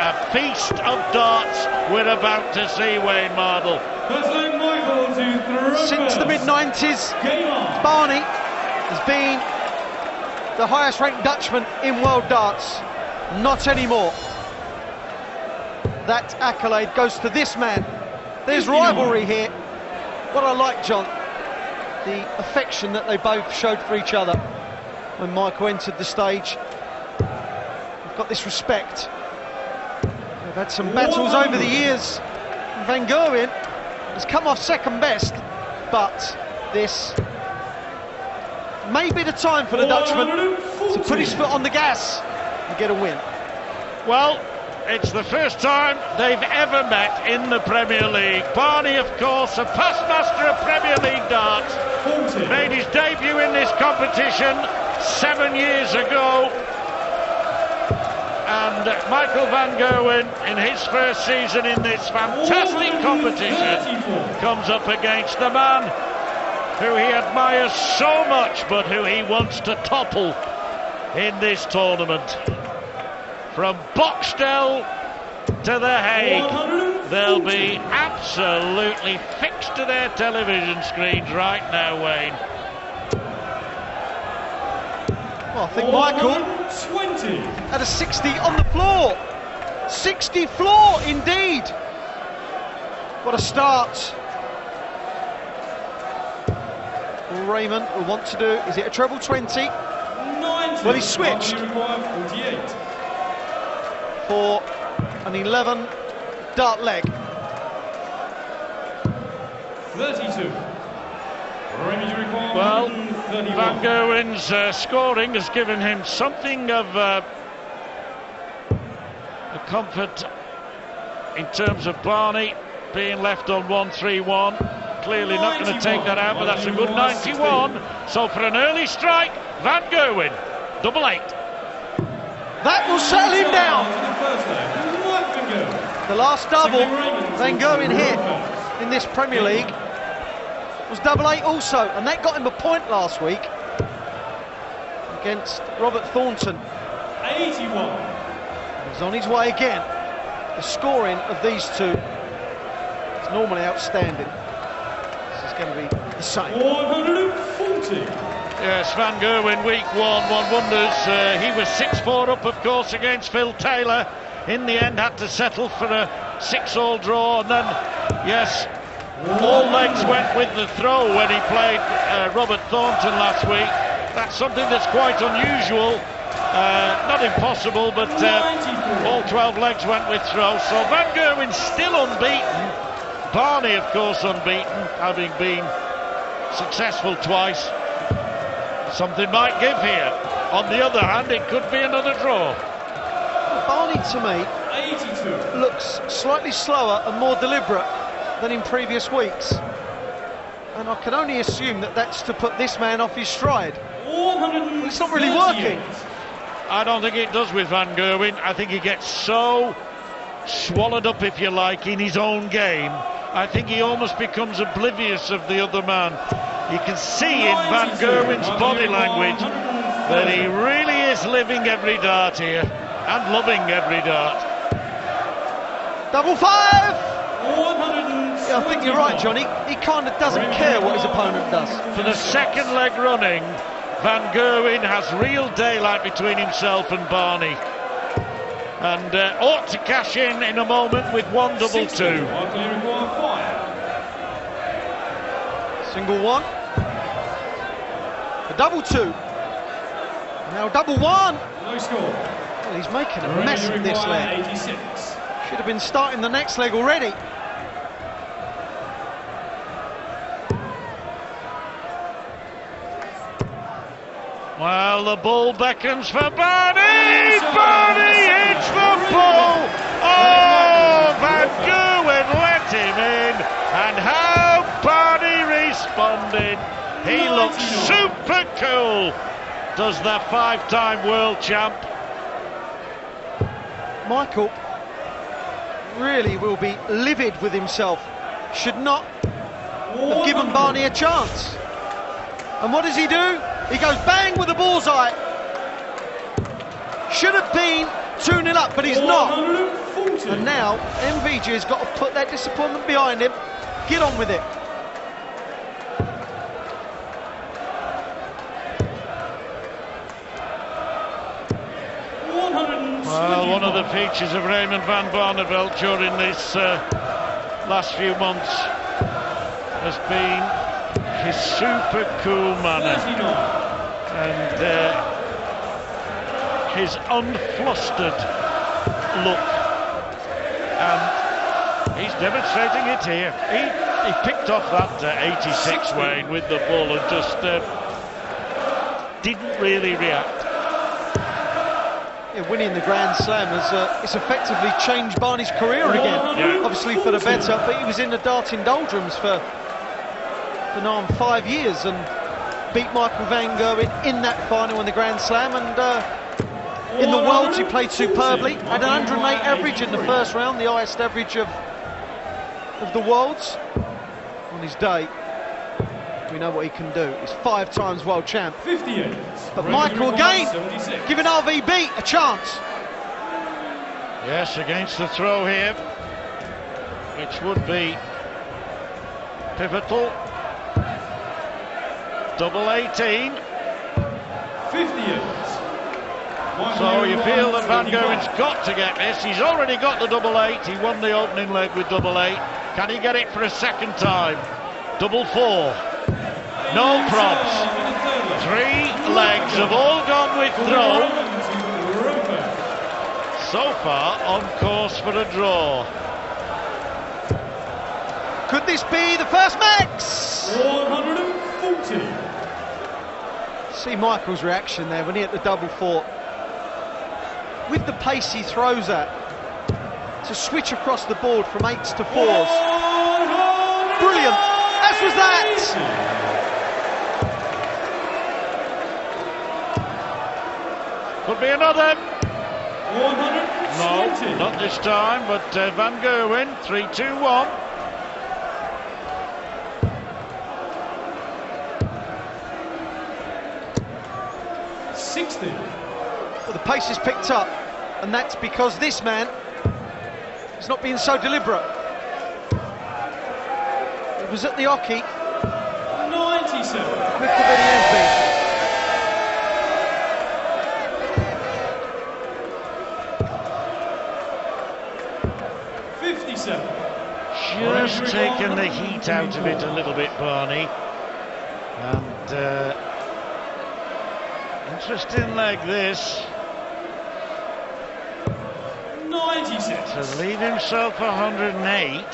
a feast of darts we're about to see, Wayne Mardle. Since the mid-90s, Barney has been the highest ranked Dutchman in world darts. Not anymore. That accolade goes to this man. There's rivalry here. What I like, John, the affection that they both showed for each other when Michael entered the stage. We've got this respect. They've had some battles over the years. Van Gerwen has come off second best, but this may be the time for the Dutchman to put his foot on the gas and get a win. Well, it's the first time they've ever met in the Premier League. Barney, of course, a past master of Premier League darts, made his debut in this competition 7 years ago. And Michael Van Gerwen, in his first season in this fantastic competition, comes up against the man who he admires so much, but who he wants to topple in this tournament. From Boxtel to The Hague, they'll be absolutely fixed to their television screens right now, Wayne. Well, I think Michael had a 60 on the floor. 60 floor, indeed. What a start. Raymond will want to do, is it a treble 20? Well, he switched for an 11 dart leg. 32. Well, Van Gerwen's scoring has given him something of a comfort in terms of Barney being left on 1-3-1. Clearly not going to take that out, but that's a good 91. So for an early strike, Van Gerwen, double 8. That will settle him down. The last double Van Gerwen hit in this Premier League was double 8 also, and that got him a point last week against Robert Thornton. 81. He's on his way again. The scoring of these two is normally outstanding. This is going to be the same. 140. Yes, Van Gerwen, week one wonders. He was 6-4 up, of course, against Phil Taylor. In the end, had to settle for a 6-all draw, and then, yes, all legs went with the throw when he played Robert Thornton last week. That's something that's quite unusual. Not impossible, but all 12 legs went with throw. So Van Gerwen's still unbeaten. Barney, of course, unbeaten, having been successful twice. Something might give here. On the other hand, it could be another draw. Barney, to me, 82. looks slightly slower and more deliberate than in previous weeks. And I can only assume that that's to put this man off his stride. It's not really working. I don't think it does with Van Gerwen. I think he gets so swallowed up, if you like, in his own game. I think he almost becomes oblivious of the other man. You can see in Van Gerwen's body language that he really is living every dart here and loving every dart. Double 5! Yeah, I think you're right, Johnny. He kind of doesn't care what his opponent does. For the second leg running, Van Gerwen has real daylight between himself and Barney, and ought to cash in a moment with 1 double 2. Single 1. A double 2. Now double 1. No score. Well, he's making a mess of this leg. 86. Should have been starting the next leg already. Well, the ball beckons for Barney! Barney hits the ball! Oh, Van Gerwen let him in, and how Barney responded! He looks super cool, does the 5-time world champ. Michael really will be livid with himself. Should not have given Barney a chance. And what does he do? He goes bang with the bullseye. Should have been 2-0 up, but he's not. And now MVG has got to put that disappointment behind him. Get on with it. Well, one of the features of Raymond van Barneveld during this last few months has been his super cool manner and his unflustered look, and he's demonstrating it here. He picked off that 86 Wayne with the ball and just didn't really react. Yeah, winning the Grand Slam has it's effectively changed Barney's career again. Yeah. Obviously for the better, but he was in the darting doldrums for 5 years and beat Michael van Gerwen in that final in the Grand Slam, and in the Worlds he played superbly, had an 108 average in the first round, the highest average of the Worlds. On his day, we know what he can do. He's 5 times world champ. 58. But Michael again, giving RVB a chance. Yes, against the throw here, which would be pivotal. Double 18. 58. So you feel that Van Gerwen's got to get this. He's already got the double 8. He won the opening leg with double 8. Can he get it for a second time? Double 4. No probs. 3 legs have all gone with throw. So far on course for a draw. Could this be the first max? 140. See Michael's reaction there when he hit the double 4. With the pace he throws at, to switch across the board from 8s to 4s. Brilliant, as was that! Could be another. 120. No, not this time, but Van Gerwen, 3-2-1. Well, the pace is picked up, and that's because this man is not being so deliberate. It was at the hockey. 97. Quicker than he has been. Just taken the heat out of it a little bit, Barney. And interesting leg this. 96. To leave himself 108,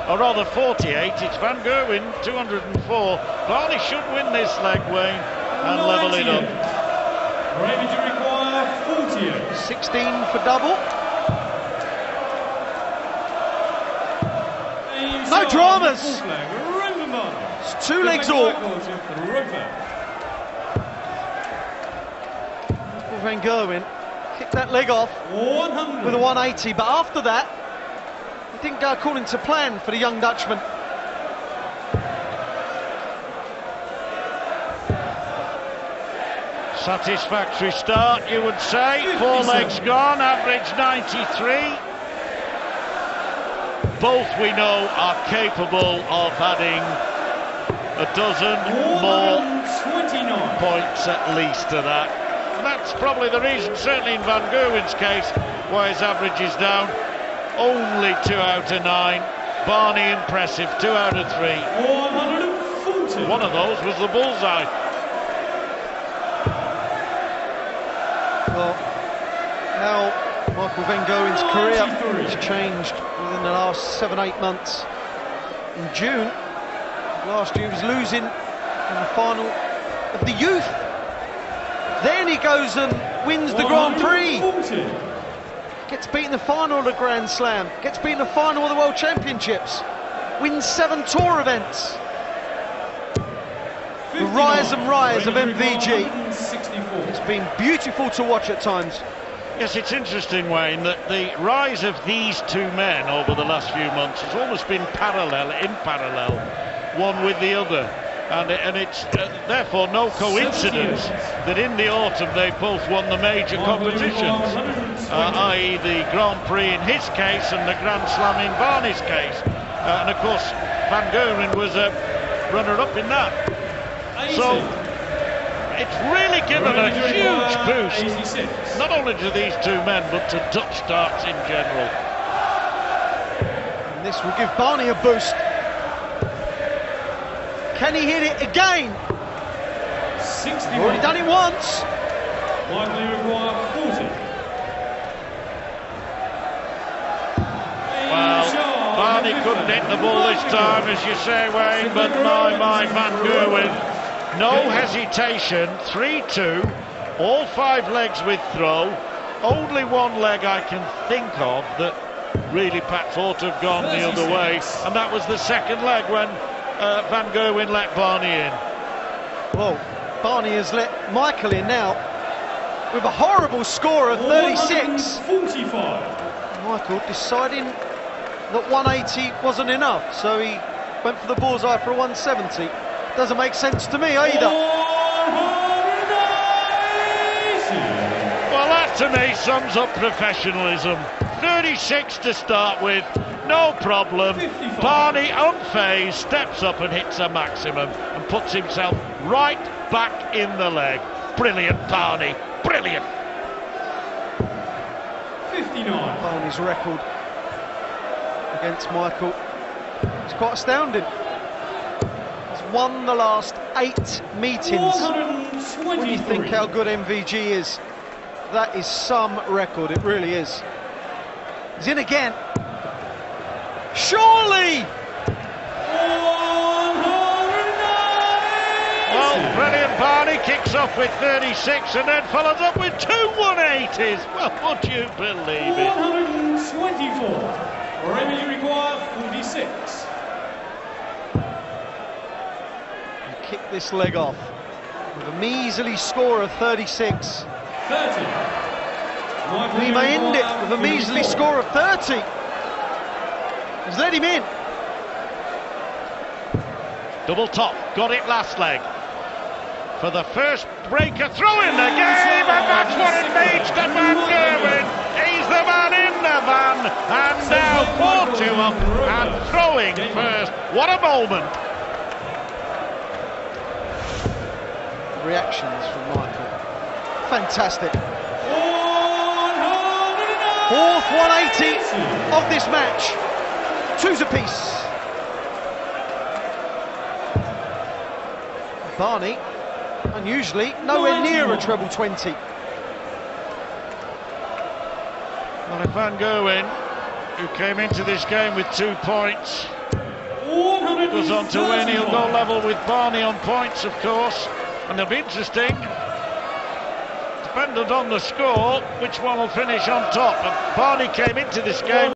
or rather 48, it's Van Gerwen 204. Barney should win this leg, Wayne, and level it up. Raymond, you require 48. 16 for double. No dramas. It's 2 legs all. Van Gerwen kicked that leg off 100. with a 180, but after that, it didn't go according to plan for the young Dutchman. Satisfactory start, you would say. 4 legs gone, average 93. Both we know are capable of adding a dozen more points at least to that. And that's probably the reason, certainly in Van Gerwen's case, why his average is down. Only 2 out of 9. Barney impressive, 2 out of 3. 140. One of those was the bullseye. Well, how Michael van Gerwen's career has changed within the last 7-8 months. In June last year, he was losing in the final of the youth. Then he goes and wins the Grand Prix. Gets beat in the final of the Grand Slam. Gets beat in the final of the World Championships. Wins 7 tour events. The rise and rise of MVG. It's been beautiful to watch at times. Yes, it's interesting, Wayne, that the rise of these 2 men over the last few months has almost been in parallel, one with the other. And it's therefore no coincidence that in the autumn they both won the major competitions, i.e. the Grand Prix in his case and the Grand Slam in Barney's case. And of course, Van Gerwen was a runner-up in that. So it's really given a huge boost, not only to these two men, but to Dutch darts in general. And this will give Barney a boost. Can he hit it again? 61. Already done it once. Likely require 40. Well, Barney couldn't hit the ball this time, as you say, Wayne, but my Van Gerwen, no hesitation, 3-2, all 5 legs with throw, only one leg I can think of that really Pat thought to have gone the other way, and that was the second leg when Van Gerwen let Barney in. Well, Barney has let Michael in now with a horrible score of 36. 45. Michael deciding that 180 wasn't enough, so he went for the bullseye for a 170. Doesn't make sense to me either. Well, that to me sums up professionalism. 36 to start with, no problem. 55. Barney, unfazed, steps up and hits a maximum and puts himself right back in the leg. Brilliant, Barney, brilliant. 59. Barney's record against Michael is quite astounding. He's won the last 8 meetings. When you think how good MVG is, that is some record, it really is. He's in again. Surely! Well, brilliant. Barney kicks off with 36 and then follows up with 2 180s. Well, would you believe it? 124. Raymond, you require 46. He kicked this leg off with a measly score of 36. 30. We may end it with a measly score of 30. He's let him in. Double top, got it last leg. For the first breaker throw in the game, and that's what it means to Van Gerwen. He's the man in the van, and now 4-2 up and throwing first. What a moment. Reactions from Michael. Fantastic. Fourth 180 of this match. 2's apiece. Barney, unusually, nowhere near a treble 20. Well, if Van Gerwen, who came into this game with 2 points, goes on to win, he'll go level with Barney on points, of course, and it'll be interesting, dependent on the score, which one will finish on top. And Barney came into this game